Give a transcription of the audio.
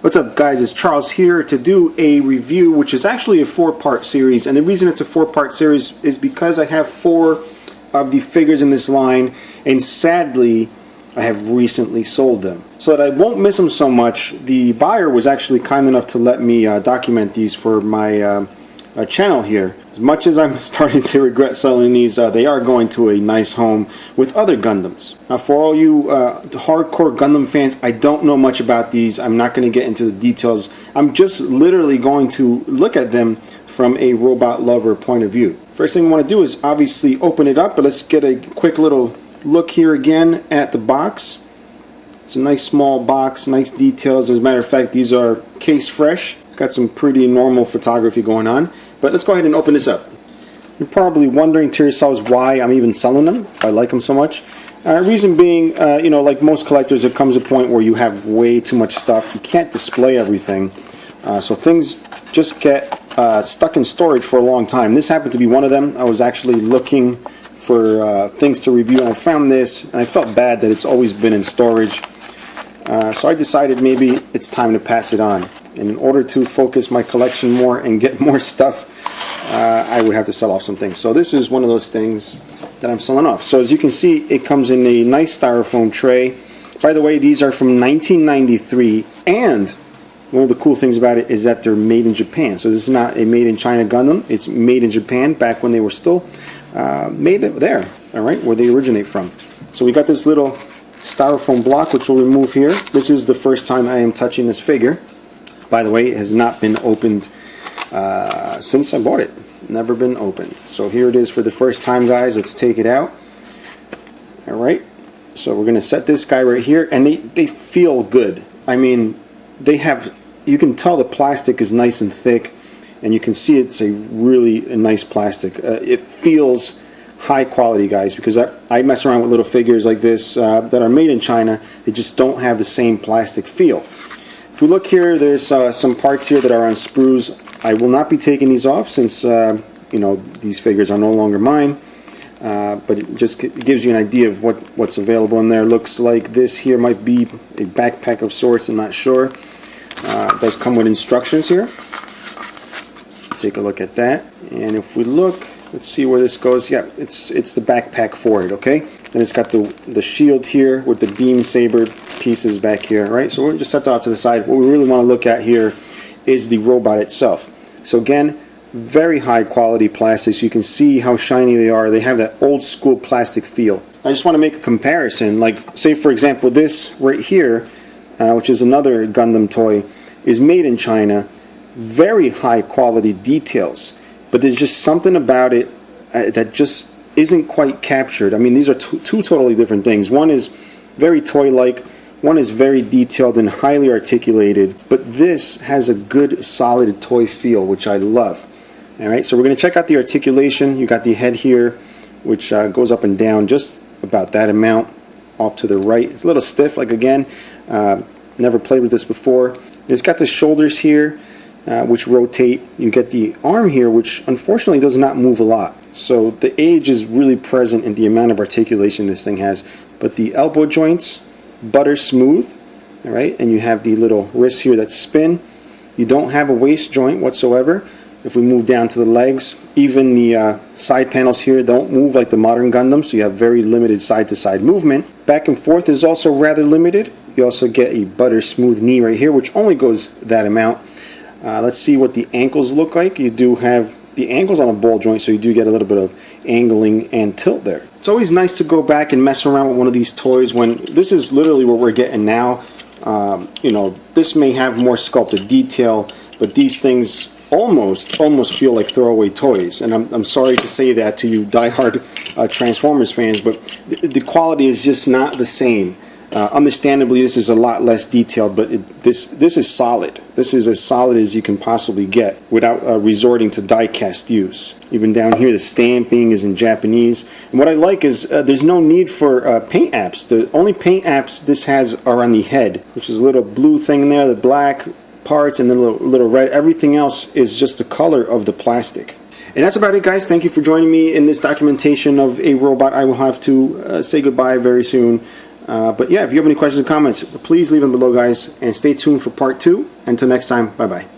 What's up guys, it's Charles here to do a review which is actually a 4-part series, and the reason it's a 4-part series is because I have 4 of the figures in this line, and sadly I have recently sold them. So that I won't miss them so much, the buyer was actually kind enough to let me document these for my channel here. As much as I'm starting to regret selling these, they are going to a nice home with other Gundams. Now for all you hardcore Gundam fans, I don't know much about these. I'm not going to get into the details. I'm just literally going to look at them from a robot lover point of view. First thing I want to do is obviously open it up, but let's get a quick little look here again at the box. It's a nice small box, nice details. As a matter of fact, these are case fresh. Got some pretty normal photography going on. But let's go ahead and open this up. You're probably wondering to yourselves why I'm even selling them, if I like them so much. Reason being, you know, like most collectors, there comes a point where you have way too much stuff. You can't display everything. So things just get stuck in storage for a long time. This happened to be one of them. I was actually looking for things to review, and I found this, and I felt bad that it's always been in storage. So I decided maybe it's time to pass it on. And in order to focus my collection more and get more stuff, I would have to sell off some things. So this is one of those things that I'm selling off. So as you can see, it comes in a nice styrofoam tray. By the way, these are from 1993, and one of the cool things about it is that they're made in Japan. So this is not a made in China Gundam. It's made in Japan back when they were still made there, all right, where they originate from. So we got this little styrofoam block, which we'll remove here. This is the first time I am touching this figure. By the way, it has not been opened since I bought it. Never been opened. So here it is for the first time, guys. Let's take it out. Alright. So we're going to set this guy right here. And they feel good. I mean, they have... You can tell the plastic is nice and thick. And you can see it's a really nice plastic. It feels high quality, guys. Because I mess around with little figures like this that are made in China. They just don't have the same plastic feel. If we look here, there's some parts here that are on sprues. I will not be taking these off since you know, these figures are no longer mine. But it just gives you an idea of what's available in there. Looks like this here might be a backpack of sorts. I'm not sure. It does come with instructions here. Take a look at that. And if we look, let's see where this goes. Yeah, it's the backpack for it. Okay. And it's got the shield here with the beam saber pieces back here, right? So we'll just set that off to the side. What we really want to look at here is the robot itself. So again, very high quality plastics. You can see how shiny they are. They have that old school plastic feel. I just want to make a comparison. Like, say for example, this right here, which is another Gundam toy, is made in China. Very high quality details, but there's just something about it that just isn't quite captured. I mean, these are two totally different things. One is very toy-like, one is very detailed and highly articulated, but this has a good solid toy feel, which I love. Alright, so we're going to check out the articulation. You got the head here, which goes up and down just about that amount off to the right. It's a little stiff, like again, never played with this before. It's got the shoulders here, which rotate. You get the arm here, which unfortunately does not move a lot. So the age is really present in the amount of articulation this thing has. But the elbow joints, butter smooth, all right? And you have the little wrists here that spin. You don't have a waist joint whatsoever. If we move down to the legs, even the side panels here don't move like the modern Gundam, so you have very limited side-to-side movement. Back and forth is also rather limited. You also get a butter smooth knee right here, which only goes that amount. Let's see what the ankles look like. You do have the ankles on a ball joint, so you do get a little bit of angling and tilt there. It's always nice to go back and mess around with one of these toys when this is literally what we're getting now. You know, this may have more sculpted detail, but these things almost feel like throwaway toys. And I'm sorry to say that to you diehard Transformers fans, but the quality is just not the same. Understandably, this is a lot less detailed, but this is solid. This is as solid as you can possibly get without resorting to die-cast use. Even down here, the stamping is in Japanese. And what I like is there's no need for paint apps. The only paint apps this has are on the head, which is a little blue thing in there, the black parts, and then a little red. Everything else is just the color of the plastic. And that's about it, guys. Thank you for joining me in this documentation of a robot. I will have to say goodbye very soon. But yeah, if you have any questions or comments, please leave them below, guys, and stay tuned for part 2. Until next time, bye-bye.